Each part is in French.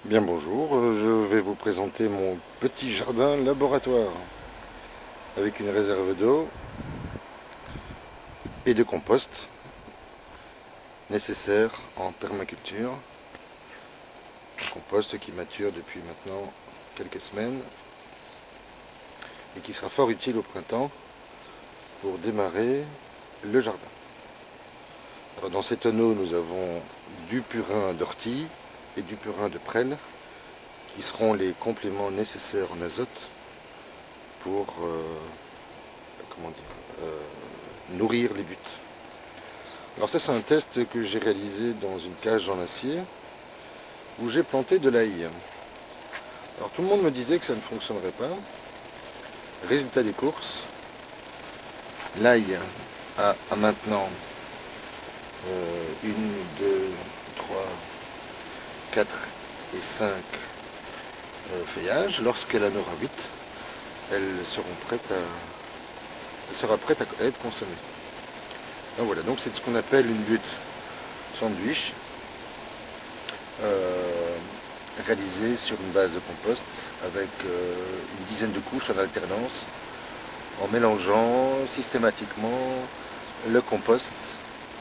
Bien bonjour, je vais vous présenter mon petit jardin laboratoire avec une réserve d'eau et de compost nécessaire en permaculture. Un compost qui mature depuis maintenant quelques semaines et qui sera fort utile au printemps pour démarrer le jardin. Alors dans ces tonneaux, nous avons du purin d'ortie et du purin de prêle qui seront les compléments nécessaires en azote pour nourrir les buts. Alors ça, c'est un test que j'ai réalisé dans une cage en acier où j'ai planté de l'ail. Alors tout le monde me disait que ça ne fonctionnerait pas. Résultat des courses, l'ail a maintenant 1, 2, 3, 4 et 5 feuillages. Lorsqu'elle en aura 8, elle sera prête à être consommée. Donc voilà, donc c'est ce qu'on appelle une butte sandwich, réalisée sur une base de compost avec une dizaine de couches en alternance, en mélangeant systématiquement le compost,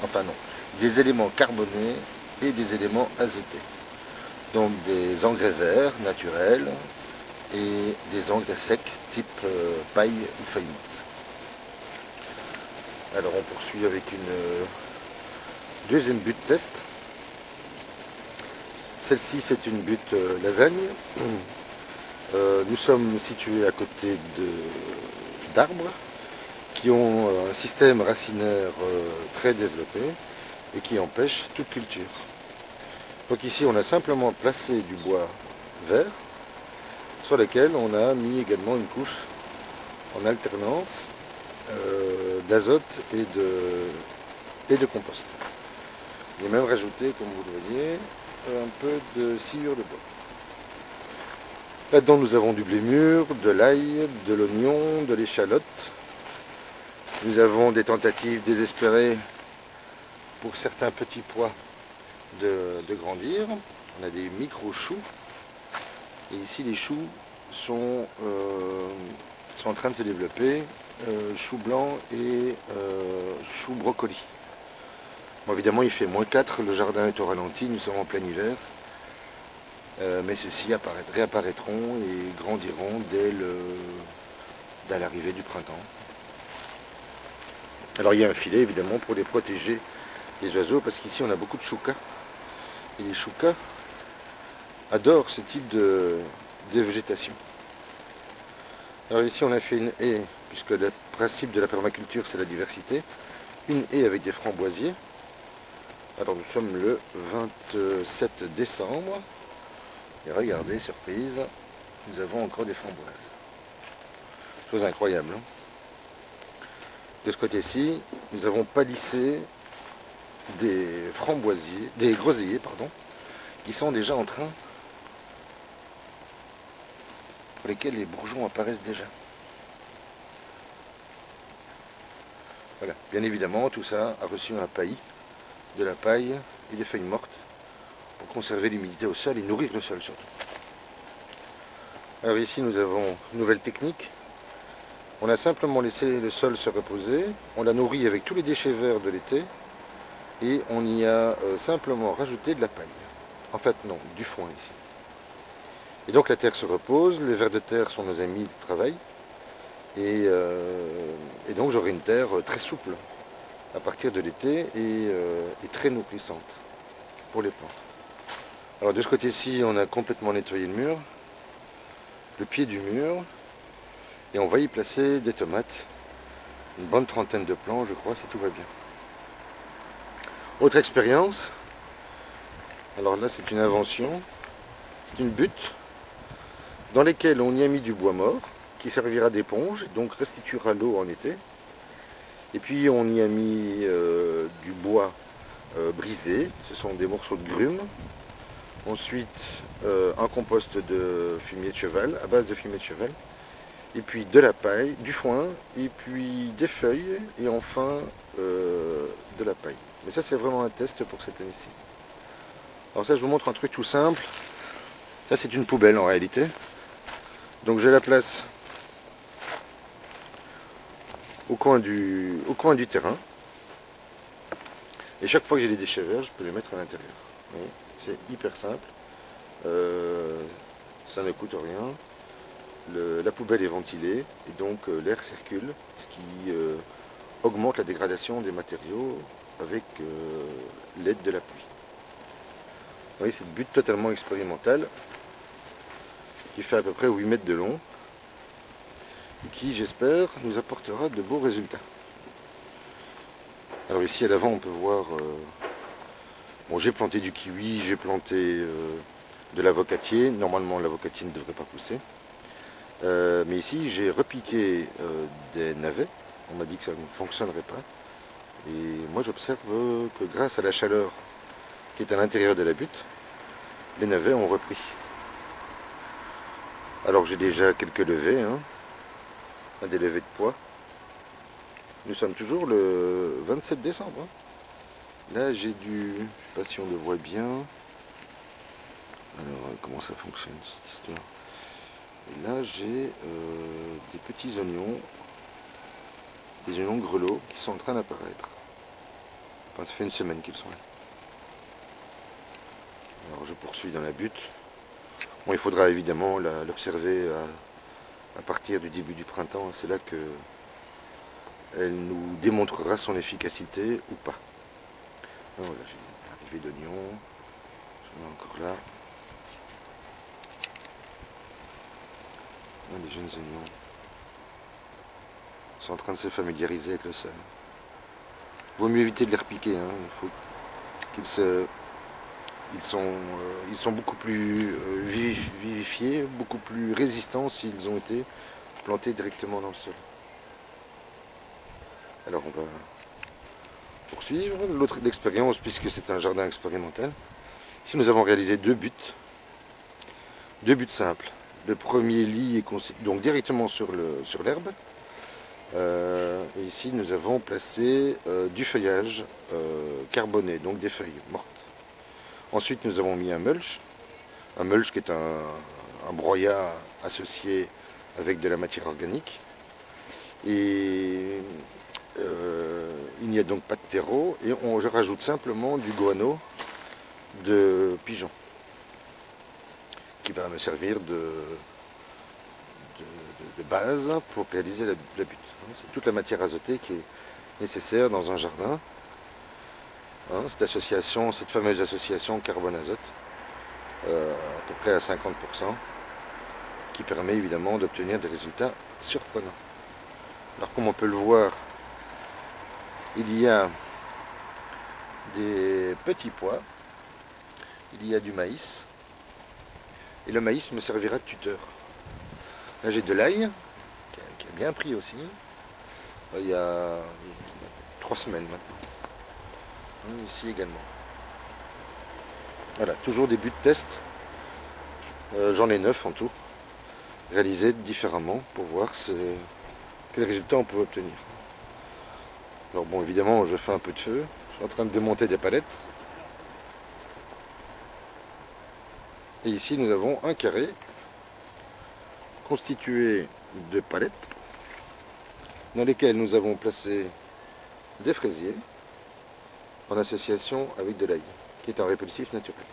enfin non, des éléments carbonés et des éléments azotés. Donc des engrais verts naturels et des engrais secs type paille ou feuille morte. Alors on poursuit avec une deuxième butte test. Celle-ci c'est une butte lasagne. Nous sommes situés à côté d'arbres qui ont un système racinaire très développé et qui empêche toute culture. Donc ici on a simplement placé du bois vert sur lequel on a mis également une couche en alternance d'azote et de compost. J'ai même rajouté, comme vous le voyez, un peu de sciure de bois. Là-dedans nous avons du blé mûr, de l'ail, de l'oignon, de l'échalote. Nous avons des tentatives désespérées pour certains petits pois de grandir. On a des micro-choux. Et ici les choux sont en train de se développer. Choux blancs et choux brocoli. Bon, évidemment il fait -4, le jardin est au ralenti, nous sommes en plein hiver. Mais ceux-ci réapparaîtront et grandiront dès l'arrivée du printemps. Alors il y a un filet évidemment pour les protéger des oiseaux, parce qu'ici on a beaucoup de choucas. Et les choucas adorent ce type de végétation. Alors ici on a fait une haie, puisque le principe de la permaculture c'est la diversité. Une haie avec des framboisiers. Alors nous sommes le 27 décembre. Et regardez, surprise, nous avons encore des framboises. Chose incroyable. Hein. De ce côté-ci, nous avons palissé des framboisiers, des groseilliers, pardon, qui sont déjà en train, pour lesquels les bourgeons apparaissent déjà. Voilà, bien évidemment, tout ça a reçu un paillis, de la paille et des feuilles mortes pour conserver l'humidité au sol et nourrir le sol surtout. Alors ici, nous avons une nouvelle technique. On a simplement laissé le sol se reposer, on l'a nourri avec tous les déchets verts de l'été et on y a simplement rajouté de la paille. En fait non, du foin ici. Et donc la terre se repose, les vers de terre sont nos amis de travail et donc j'aurai une terre très souple à partir de l'été et très nourrissante pour les plantes. Alors de ce côté-ci, on a complètement nettoyé le mur, le pied du mur. Et on va y placer des tomates, une bonne trentaine de plants, je crois, si tout va bien. Autre expérience, alors là c'est une invention, c'est une butte dans laquelle on y a mis du bois mort, qui servira d'éponge, donc restituera l'eau en été. Et puis on y a mis du bois brisé, ce sont des morceaux de grume. Ensuite un compost de fumier de cheval, à base de fumier de cheval. Et puis de la paille, du foin, et puis des feuilles, et enfin de la paille. Mais ça c'est vraiment un test pour cette année-ci. Alors ça je vous montre un truc tout simple. Ça c'est une poubelle en réalité. Donc je la place au coin du terrain. Et chaque fois que j'ai les déchets verts, je peux les mettre à l'intérieur. C'est hyper simple. Ça ne coûte rien. La poubelle est ventilée et donc l'air circule, ce qui augmente la dégradation des matériaux avec l'aide de la pluie. Vous voyez, c'est une butte totalement expérimentale qui fait à peu près 8 mètres de long et qui, j'espère, nous apportera de beaux résultats. Alors ici à l'avant, on peut voir, bon, j'ai planté du kiwi, j'ai planté de l'avocatier. Normalement, l'avocatier ne devrait pas pousser. Mais ici, j'ai repiqué des navets. On m'a dit que ça ne fonctionnerait pas. Et moi, j'observe que grâce à la chaleur qui est à l'intérieur de la butte, les navets ont repris. Alors j'ai déjà quelques levées, des levées de pois. Nous sommes toujours le 27 décembre. Là, j'ai du... Je ne sais pas si on le voit bien. Alors, comment ça fonctionne cette histoire? Et là, j'ai des petits oignons, des oignons grelots qui sont en train d'apparaître. Enfin, ça fait une semaine qu'ils sont là. Alors, je poursuis dans la butte. Bon, il faudra évidemment l'observer à partir du début du printemps. C'est là que elle nous démontrera son efficacité ou pas. Alors, voilà, j'ai une arrivée d'oignons. J'en ai encore là. Des jeunes oignons. Ils sont en train de se familiariser avec le sol. Il vaut mieux éviter de les repiquer. Il faut qu'ils ils sont beaucoup plus vivifiés, beaucoup plus résistants s'ils ont été plantés directement dans le sol. Alors on va poursuivre l'autre expérience puisque c'est un jardin expérimental. Ici nous avons réalisé deux buts simples. Le premier lit est constitué donc directement sur l'herbe. Et ici nous avons placé du feuillage carboné, donc des feuilles mortes. Ensuite nous avons mis un mulch qui est un broyat associé avec de la matière organique. Et il n'y a donc pas de terreau et je rajoute simplement du guano de pigeon qui va me servir de base pour réaliser la butte. C'est toute la matière azotée qui est nécessaire dans un jardin. Cette fameuse association carbone-azote, à peu près à 50%, qui permet évidemment d'obtenir des résultats surprenants. Alors comme on peut le voir, il y a des petits pois, il y a du maïs, et le maïs me servira de tuteur. Là j'ai de l'ail, qui a bien pris aussi, il y a 3 semaines maintenant. Ici également. Voilà, toujours des buts de test. J'en ai 9 en tout, réalisés différemment pour voir quels résultats on peut obtenir. Alors bon, évidemment, je fais un peu de feu. Je suis en train de démonter des palettes. Et ici, nous avons un carré constitué de palettes dans lesquelles nous avons placé des fraisiers en association avec de l'ail, qui est un répulsif naturel.